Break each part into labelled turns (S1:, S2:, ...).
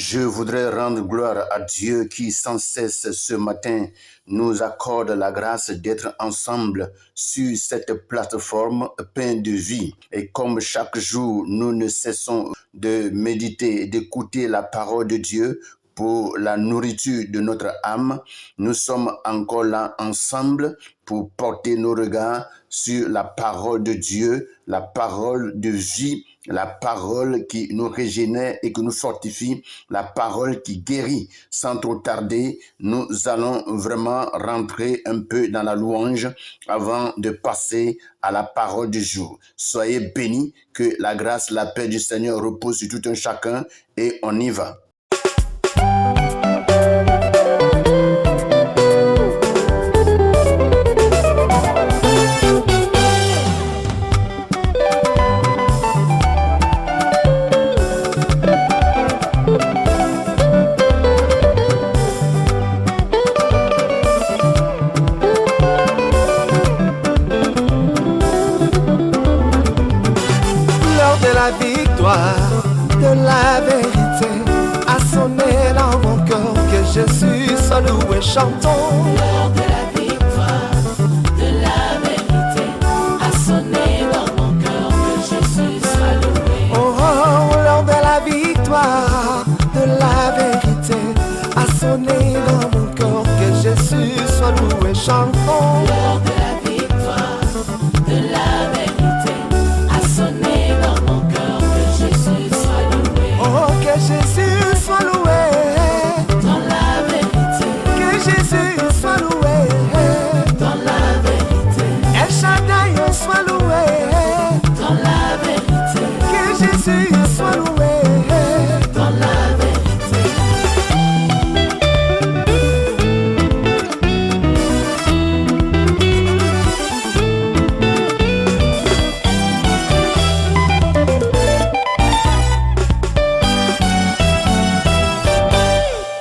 S1: Je voudrais rendre gloire à Dieu qui sans cesse ce matin nous accorde la grâce d'être ensemble sur cette plateforme pleine de vie. Et comme chaque jour, nous ne cessons de méditer et d'écouter la parole de Dieu pour la nourriture de notre âme, nous sommes encore là ensemble pour porter nos regards sur la parole de Dieu, la parole de vie, la parole qui nous régénère et qui nous fortifie, la parole qui guérit. Sans trop tarder, nous allons vraiment rentrer un peu dans la louange avant de passer à la parole du jour. Soyez bénis, que la grâce, la paix du Seigneur repose sur tout un chacun et on y va.
S2: De la vérité a sonné dans mon cœur que Jésus soit loué, chantons.
S3: L'heure de la victoire, de la vérité a sonné dans mon cœur que Jésus soit loué.
S2: Oh, oh, l'heure de la victoire, de la vérité a sonné dans mon cœur que Jésus soit loué, chantons.
S3: L'heure de la victoire, de la vérité a sonné dans mon cœur que Jésus soit loué.
S2: Oh, que Jésus soit loué
S3: dans la vérité,
S2: que Jésus soit loué
S3: dans la vérité,
S2: El Shaddai soit loué
S3: dans la vérité,
S2: que Jésus soit loué
S3: dans la vérité.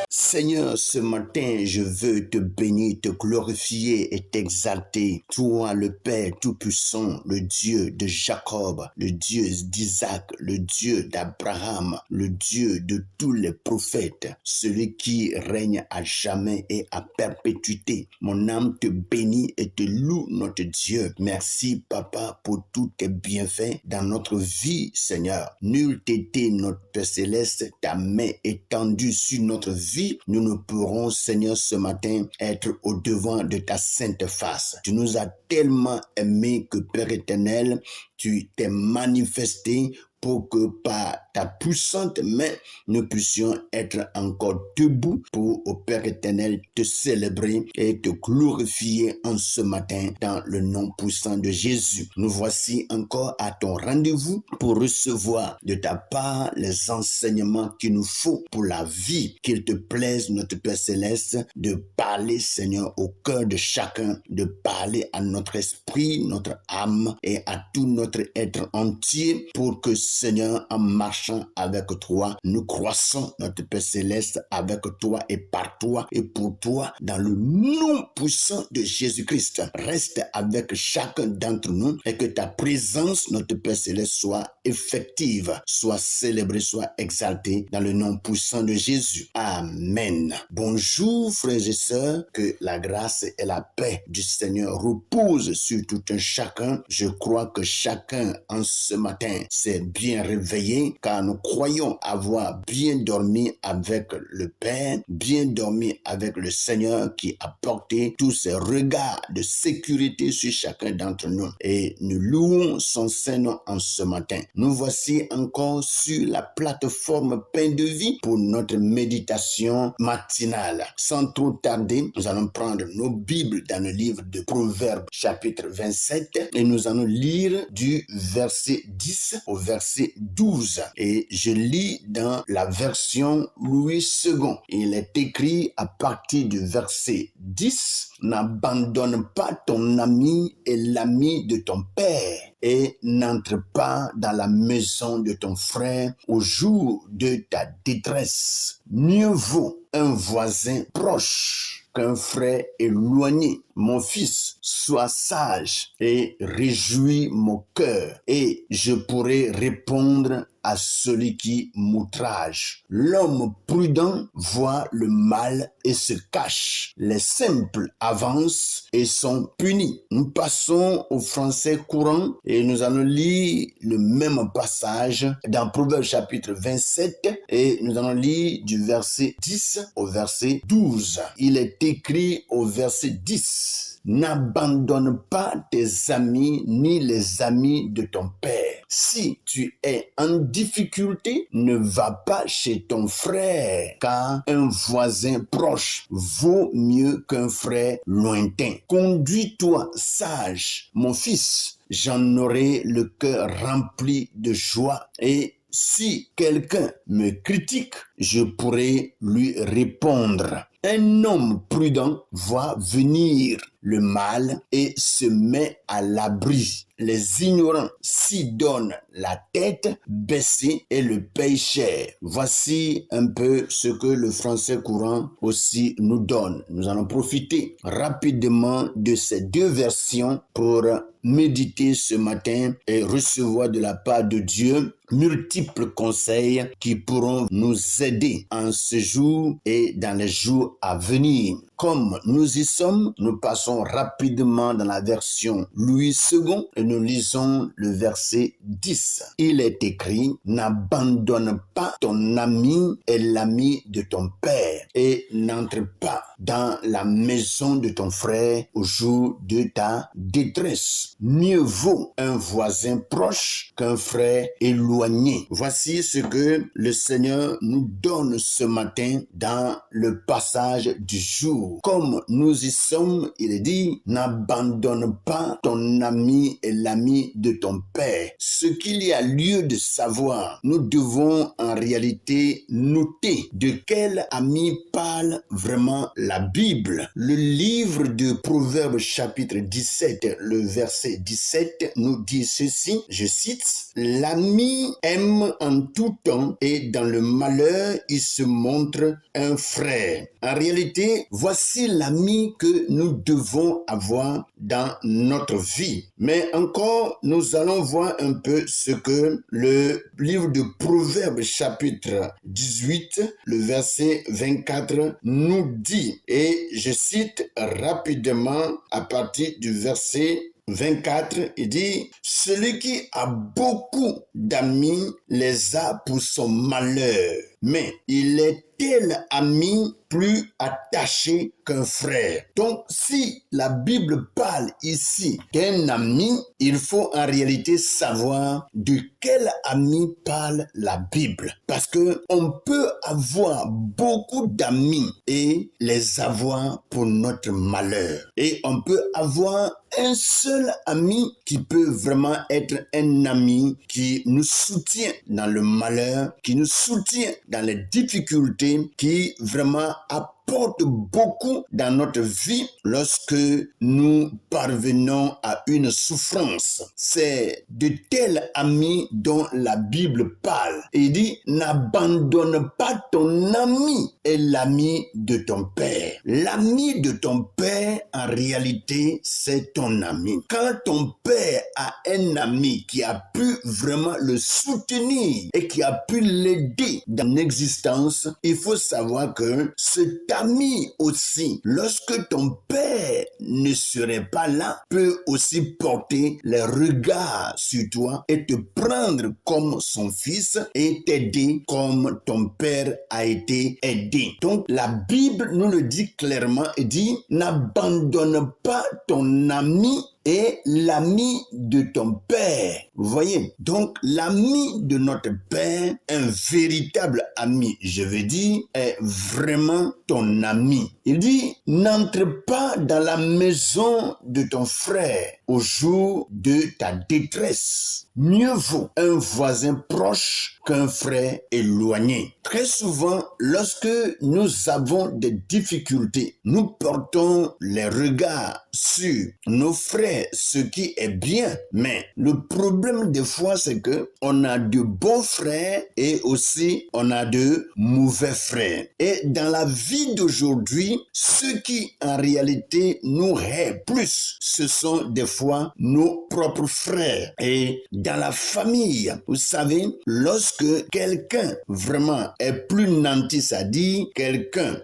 S1: Seigneur, ce matin, je veux te bénir, te glorifier et t'exalter. Toi, le Père Tout-Puissant, le Dieu de Jacob, le Dieu d'Isaac, le Dieu d'Abraham, le Dieu de tous les prophètes, celui qui règne à jamais et à perpétuité. Mon âme te bénit et te loue, notre Dieu. Merci, Papa, pour tous tes bienfaits dans notre vie, Seigneur. Nul t'était notre Père Céleste, ta main étendue sur notre vie. Nous ne pourrons, Seigneur, ce matin être au-devant de ta sainte face. Tu nous as tellement aimés que, Père éternel, tu t'es manifesté pour que par ta puissante main, nous puissions être encore debout pour, au Père éternel, te célébrer et te glorifier en ce matin dans le nom puissant de Jésus. Nous voici encore à ton rendez-vous pour recevoir de ta part les enseignements qu'il nous faut pour la vie. Qu'il te plaise, notre Père Céleste, de parler, Seigneur, au cœur de chacun, de parler à notre esprit, notre âme et à tout notre être entier pour que, Seigneur, en marchant avec toi, nous croissons, notre Père Céleste, avec toi et par toi et pour toi, dans le nom puissant de Jésus-Christ. Reste avec chacun d'entre nous et que ta présence, notre Père Céleste, soit effective, soit célébrée, soit exaltée dans le nom puissant de Jésus. Amen. Bonjour, frères et sœurs, que la grâce et la paix du Seigneur reposent sur tout un chacun. Je crois que chacun en ce matin s'est bien réveillé car nous croyons avoir bien dormi avec le Père, bien dormi avec le Seigneur qui a porté tous ses regards de sécurité sur chacun d'entre nous. Et nous louons son Saint-Nom en ce matin. Nous voici encore sur la plateforme Pain de Vie pour notre méditation matinale. Sans trop tarder, nous allons prendre nos Bibles dans le livre de Proverbes chapitre 27 et nous allons lire du verset 10 au verset 12. Et je lis dans la version Louis II. Il est écrit à partir du verset 10, « N'abandonne pas ton ami et l'ami de ton père, et n'entre pas dans la maison de ton frère au jour de ta détresse. Mieux vaut un voisin proche qu'un frère éloigné. Mon fils, sois sage et réjouis mon cœur, et je pourrai répondre à celui qui m'outrage. L'homme prudent voit le mal et se cache. Les simples avancent et sont punis. Nous passons au français courant et nous allons lire le même passage dans Proverbes chapitre 27 et nous allons lire du verset 10 au verset 12. Il est écrit au verset 10. N'abandonne pas tes amis ni les amis de ton père. Si tu es en difficulté, ne va pas chez ton frère, car un voisin proche vaut mieux qu'un frère lointain. Conduis-toi sage, mon fils, j'en aurai le cœur rempli de joie et si quelqu'un me critique, je pourrai lui répondre. Un homme prudent voit venir le mal et se met à l'abri. Les ignorants s'y donnent la tête baissée et le payent cher. Voici un peu ce que le français courant aussi nous donne. Nous allons profiter rapidement de ces deux versions pour méditer ce matin et recevoir de la part de Dieu multiples conseils qui pourront nous aider en ce jour et dans les jours à venir. Comme nous y sommes, nous passons rapidement dans la version Louis II et nous lisons le verset 10. Il est écrit, n'abandonne pas ton ami et l'ami de ton père et n'entre pas dans la maison de ton frère au jour de ta détresse. Mieux vaut un voisin proche qu'un frère éloigné. Voici ce que le Seigneur nous donne ce matin dans le passage du jour. Comme nous y sommes, il dit, n'abandonne pas ton ami et l'ami de ton père. Ce qu'il y a lieu de savoir, nous devons en réalité noter de quel ami parle vraiment la Bible. Le livre de Proverbes chapitre 17, le verset 17 nous dit ceci, je cite, l'ami aime en tout temps et dans le malheur, il se montre un frère. En réalité, voici l'ami que nous devons avoir dans notre vie. Mais encore, nous allons voir un peu ce que le livre de Proverbes chapitre 18, le verset 24 nous dit. Et je cite rapidement à partir du verset 24, il dit, celui qui a beaucoup d'amis les a pour son malheur, mais il est tel ami plus attaché qu'un frère. Donc, si la Bible parle ici d'un ami, il faut en réalité savoir de quel ami parle la Bible. Parce que on peut avoir beaucoup d'amis et les avoir pour notre malheur. Et on peut avoir un seul ami qui peut vraiment être un ami qui nous soutient dans le malheur, qui nous soutient dans les difficultés, qui vraiment apporte beaucoup dans notre vie lorsque nous parvenons à une souffrance. C'est de tels amis dont la Bible parle. Il dit, n'abandonne pas ton ami et l'ami de ton père. L'ami de ton père, en réalité, c'est ton ami. Quand ton père a un ami qui a pu vraiment le soutenir et qui a pu l'aider dans l'existence, il faut savoir que cet ami aussi, lorsque ton père ne serait pas là, peut aussi porter les regards sur toi et te prendre comme son fils et t'aider comme ton père a été aidé. Donc la Bible nous le dit clairement et dit, n'abandonne pas ton ami et l'ami de ton père. Vous voyez, donc l'ami de notre père, un véritable ami, je veux dire, est vraiment ton ami. Il dit, n'entre pas dans la maison de ton frère au jour de ta détresse. Mieux vaut un voisin proche qu'un frère éloigné. Très souvent, lorsque nous avons des difficultés, nous portons les regards sur nos frères ce qui est bien, mais le problème des fois c'est que on a de bons frères et aussi on a de mauvais frères. Et dans la vie d'aujourd'hui, ceux qui en réalité nous haïssent plus, ce sont des fois nos propres frères. Et dans la famille, vous savez, lorsque quelqu'un vraiment est plus nanti, c'est-à-dire quelqu'un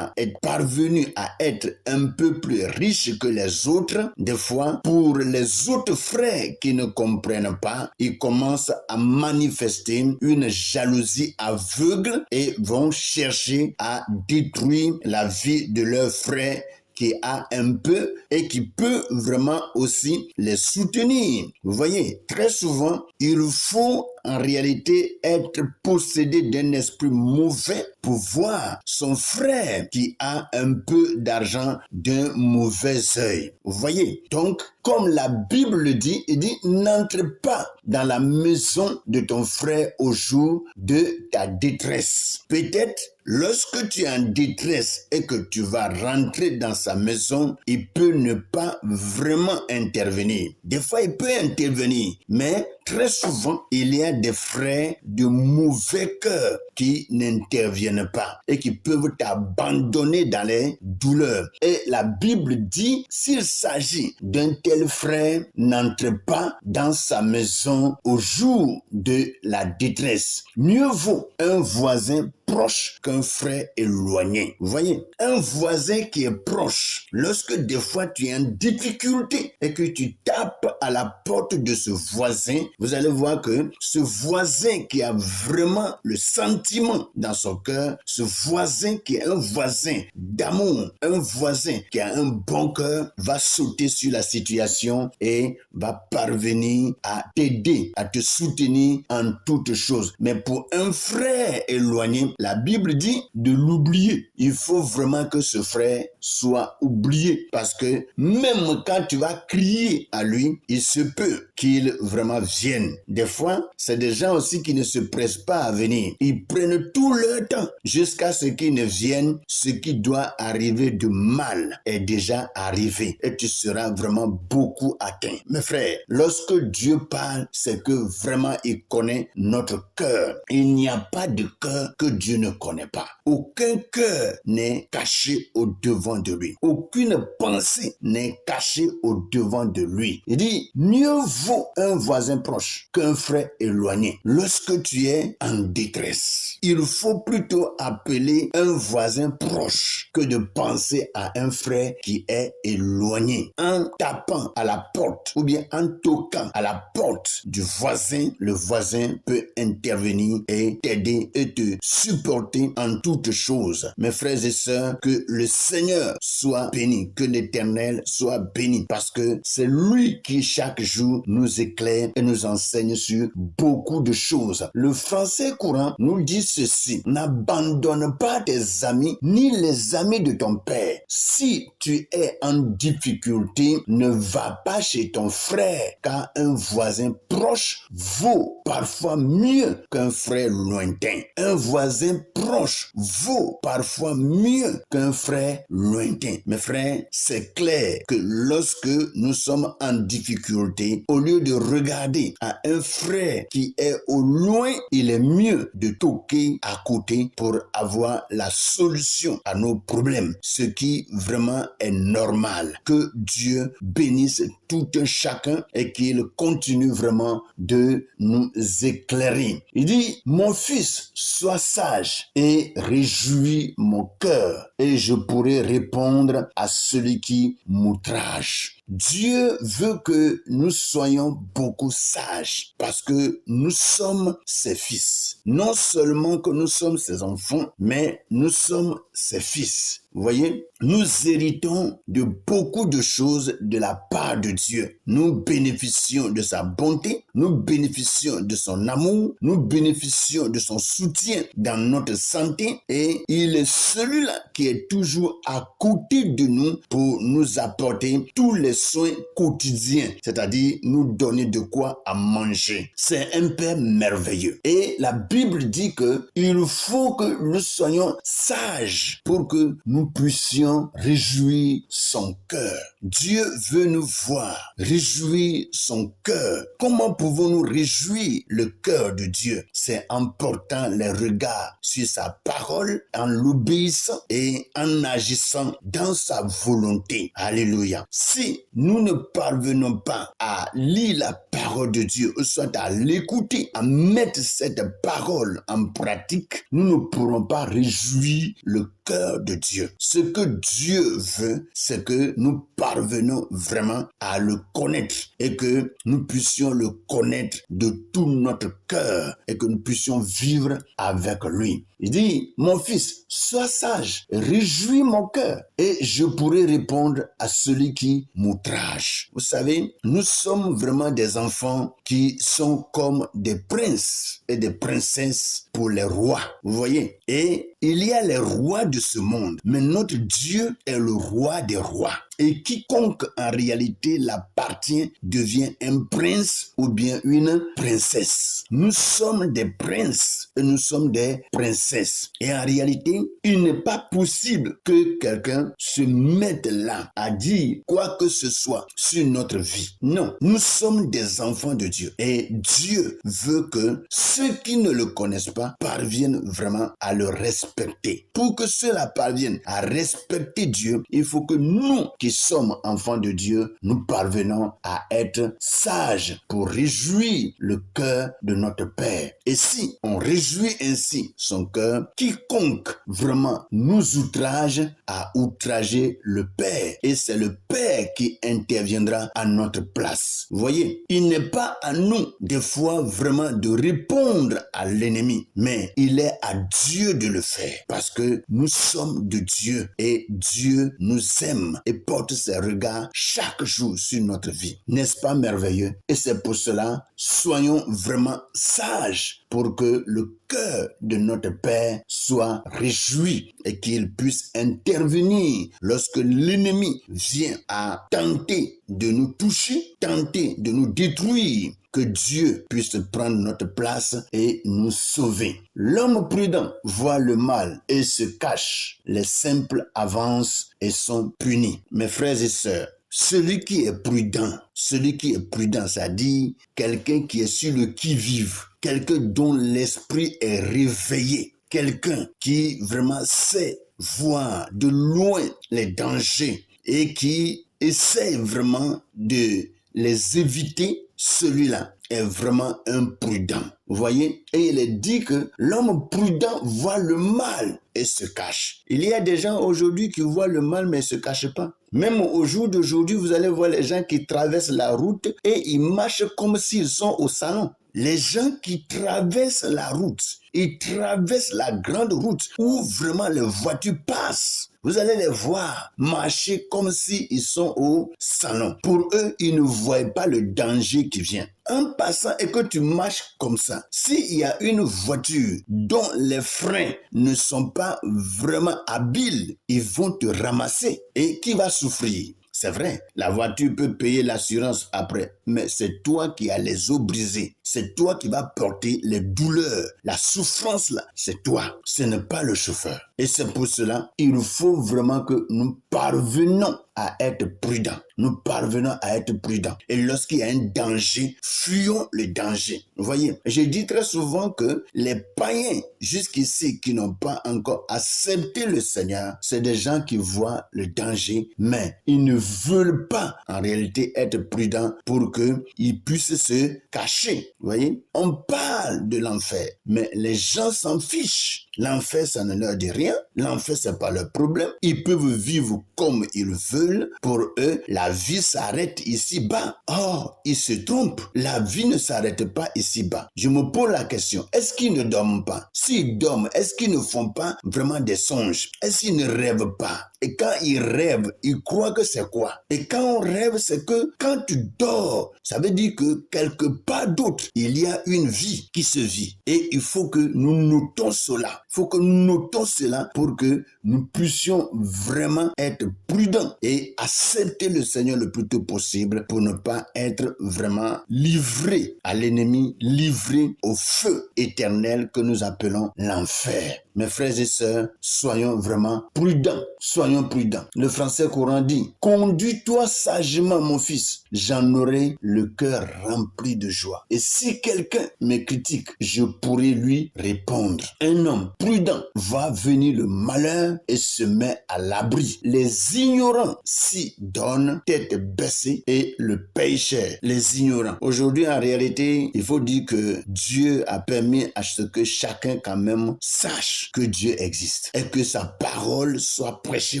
S1: est parvenu à être un peu plus riche que les autres, des fois, pour les autres frères qui ne comprennent pas, ils commencent à manifester une jalousie aveugle et vont chercher à détruire la vie de leur frère qui a un peu et qui peut vraiment aussi les soutenir. Vous voyez, très souvent, il faut en réalité être possédé d'un esprit mauvais pour voir son frère qui a un peu d'argent d'un mauvais œil. Vous voyez, donc, comme la Bible le dit, il dit, n'entre pas dans la maison de ton frère au jour de ta détresse. Peut-être lorsque tu es en détresse et que tu vas rentrer dans sa maison, il peut ne pas vraiment intervenir. Des fois, il peut intervenir, mais très souvent, il y a des frères de mauvais cœur qui n'interviennent pas et qui peuvent t'abandonner dans les douleurs. Et la Bible dit, s'il s'agit d'un tel frère, n'entre pas dans sa maison au jour de la détresse. Mieux vaut un voisin proche qu'un frère éloigné. Vous voyez, un voisin qui est proche, lorsque des fois tu es en difficulté et que tu tapes à la porte de ce voisin, vous allez voir que ce voisin qui a vraiment le sentiment dans son cœur, ce voisin qui est un voisin d'amour, un voisin qui a un bon cœur, va sauter sur la situation et va parvenir à t'aider, à te soutenir en toutes choses. Mais pour un frère éloigné, la Bible dit de l'oublier. Il faut vraiment que ce frère soit oublié parce que même quand tu vas crier à lui, il se peut qu'il vraiment vienne. Des fois, c'est des gens aussi qui ne se pressent pas à venir. Ils prennent tout leur temps jusqu'à ce qu'ils ne viennent. Ce qui doit arriver de mal est déjà arrivé et tu seras vraiment beaucoup atteint. Mes frères, lorsque Dieu parle, c'est que vraiment il connaît notre cœur. Il n'y a pas de cœur que Dieu ne connaît pas. Aucun cœur n'est caché au devant de lui. Aucune pensée n'est cachée au devant de lui. Il dit, mieux vaut un voisin proche qu'un frère éloigné. Lorsque tu es en détresse, il faut plutôt appeler un voisin proche que de penser à un frère qui est éloigné. En tapant à la porte ou bien en toquant à la porte du voisin, le voisin peut intervenir et t'aider et te supporter en toutes choses. Mes frères et sœurs, que le Seigneur soit béni, que l'Éternel soit béni, parce que c'est lui qui chaque jour nous éclaire et nous enseigne sur beaucoup de choses. Le français courant nous dit ceci: n'abandonne pas tes amis ni les amis de ton père. Si tu es en difficulté, ne va pas chez ton frère, car un voisin proche vaut parfois mieux qu'un frère lointain. Un voisin proche vaut parfois mieux qu'un frère lointain. Mes frères, c'est clair que lorsque nous sommes en difficulté, au lieu de regarder à un frère qui est au loin, il est mieux de toquer à côté pour avoir la solution à nos problèmes, ce qui vraiment est normal. Que Dieu bénisse tout un chacun et qu'il continue vraiment de nous éclairer. Il dit, mon fils, sois sage et réjouis mon cœur, et je pourrai répondre à celui qui m'outrage. Dieu veut que nous soyons beaucoup sages parce que nous sommes ses fils. Non seulement que nous sommes ses enfants, mais nous sommes ses fils. Vous voyez, nous héritons de beaucoup de choses de la part de Dieu. Nous bénéficions de sa bonté, nous bénéficions de son amour, nous bénéficions de son soutien dans notre santé et il est celui-là qui est toujours à côté de nous pour nous apporter tous les soins quotidiens, c'est-à-dire nous donner de quoi à manger. C'est un Père merveilleux. Et la Bible dit que il faut que nous soyons sages pour que nous puissions réjouir son cœur. Dieu veut nous voir réjouir son cœur. Comment pouvons-nous réjouir le cœur de Dieu? C'est en portant les regards sur sa parole, en l'obéissant et en agissant dans sa volonté. Alléluia. Si nous ne parvenons pas à lire la parole de Dieu, ou soit à l'écouter, à mettre cette parole en pratique, nous ne pourrons pas réjouir le cœur de Dieu. Ce que Dieu veut, c'est que nous parvenons vraiment à le connaître et que nous puissions le connaître de tout notre cœur et que nous puissions vivre avec lui. Il dit, mon fils, sois sage, réjouis mon cœur et je pourrai répondre à celui qui m'outrage. Vous savez, nous sommes vraiment des enfants qui sont comme des princes et des princesses pour les rois. Vous voyez? Et il y a les rois de ce monde, mais notre Dieu est le roi des rois. Et quiconque en réalité l'appartient devient un prince ou bien une princesse. Nous sommes des princes et nous sommes des princesses. Et en réalité, il n'est pas possible que quelqu'un se mette là à dire quoi que ce soit sur notre vie. Non, nous sommes des enfants de Dieu. Et Dieu veut que ceux qui ne le connaissent pas parviennent vraiment à le respecter. Pour que ceux-là parviennent à respecter Dieu, il faut que nous qui sommes enfants de Dieu, nous parvenons à être sages pour réjouir le cœur de notre Père. Et si on réjouit ainsi son cœur, quiconque vraiment nous outrage a outragé le Père. Et c'est le Père qui interviendra à notre place. Vous voyez, il n'est pas à nous des fois vraiment de répondre à l'ennemi, mais il est à Dieu de le faire parce que nous sommes de Dieu et Dieu nous aime et porte ses regards chaque jour sur notre vie. N'est-ce pas merveilleux? Et c'est pour cela, soyons vraiment sages pour que le cœur de notre Père soit réjoui et qu'il puisse intervenir lorsque l'ennemi vient à tenter de nous toucher, tenter de nous détruire. Que Dieu puisse prendre notre place et nous sauver. L'homme prudent voit le mal et se cache. Les simples avancent et sont punis. Mes frères et sœurs, celui qui est prudent, c'est-à-dire quelqu'un qui est sur le qui-vive, quelqu'un dont l'esprit est réveillé, quelqu'un qui vraiment sait voir de loin les dangers et qui essaie vraiment de les éviter, celui-là est vraiment imprudent. Vous voyez? Et il est dit que l'homme prudent voit le mal et se cache. Il y a des gens aujourd'hui qui voient le mal mais ne se cachent pas. Même au jour d'aujourd'hui, vous allez voir les gens qui traversent la route et ils marchent comme s'ils sont au salon. Les gens qui traversent la route, ils traversent la grande route où vraiment les voitures passent. Vous allez les voir marcher comme s'ils sont au salon. Pour eux, ils ne voient pas le danger qui vient. En passant et que tu marches comme ça, s'il y a une voiture dont les freins ne sont pas vraiment habiles, ils vont te ramasser. Et qui va souffrir? C'est vrai, la voiture peut payer l'assurance après, mais c'est toi qui as les os brisés. C'est toi qui vas porter les douleurs. La souffrance là, c'est toi. Ce n'est pas le chauffeur. Et c'est pour cela, il faut vraiment que nous parvenons à être prudents. Nous parvenons à être prudents. Et lorsqu'il y a un danger, fuyons le danger. Vous voyez, je dis très souvent que les païens jusqu'ici qui n'ont pas encore accepté le Seigneur, c'est des gens qui voient le danger, mais ils ne veulent pas en réalité être prudents pour qu'ils puissent se cacher. Vous voyez, on parle de l'enfer, mais les gens s'en fichent. L'enfer, ça ne leur dit rien. L'enfer, c'est pas leur problème. Ils peuvent vivre comme ils veulent. Pour eux, la vie s'arrête ici-bas. Or, ils se trompent. La vie ne s'arrête pas ici-bas. Je me pose la question, est-ce qu'ils ne dorment pas? S'ils dorment, est-ce qu'ils ne font pas vraiment des songes? Est-ce qu'ils ne rêvent pas? Et quand ils rêvent, ils croient que c'est quoi? Et quand on rêve, c'est que quand tu dors, ça veut dire que quelque part d'autre, il y a une vie qui se vit. Et il faut que nous notons cela. Il faut que nous notons cela pour que nous puissions vraiment être prudents et accepter le Seigneur le plus tôt possible pour ne pas être vraiment livrés à l'ennemi, livrés au feu éternel que nous appelons l'enfer. Mes frères et sœurs, soyons vraiment prudents. Soyons prudents. Le français courant dit, « Conduis-toi sagement, mon fils, j'en aurai le cœur rempli de joie. » Et si quelqu'un me critique, je pourrai lui répondre. Un homme prudent voit venir le malheur et se met à l'abri. Les ignorants s'y donnent tête baissée et le payent cher. Les ignorants. Aujourd'hui, en réalité, il faut dire que Dieu a permis à ce que chacun quand même sache que Dieu existe et que sa parole soit prêchée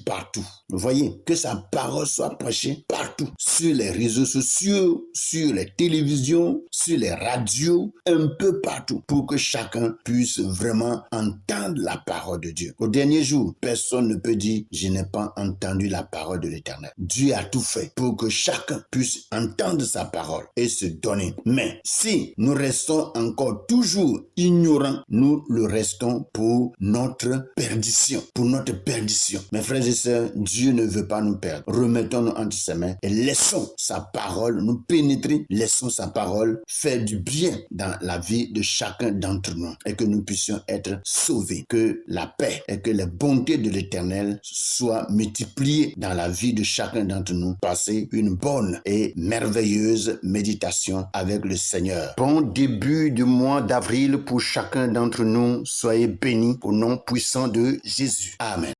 S1: partout. Vous voyez, que sa parole soit prêchée partout, sur les réseaux sociaux, sur les télévisions, sur les radios, un peu partout, pour que chacun puisse vraiment entendre la parole de Dieu. Au dernier jour, personne ne peut dire « je n'ai pas entendu la parole de l'Éternel ». Dieu a tout fait pour que chacun puisse entendre sa parole et se donner. Mais si nous restons encore toujours ignorants, nous le restons pour notre perdition. Pour notre perdition. Mes frères et sœurs, Dieu ne veut pas nous perdre. Remettons-nous entre ses mains et laissons sa parole nous pénétrer. Laissons sa parole faire du bien dans la vie de chacun d'entre nous et que nous puissions être sauvés. Que la paix et que les bontés de l'Éternel soient multipliées dans la vie de chacun d'entre nous. Passez une bonne et merveilleuse méditation avec le Seigneur. Bon début du mois d'avril pour chacun d'entre nous. Soyez bénis au nom puissant de Jésus. Amen.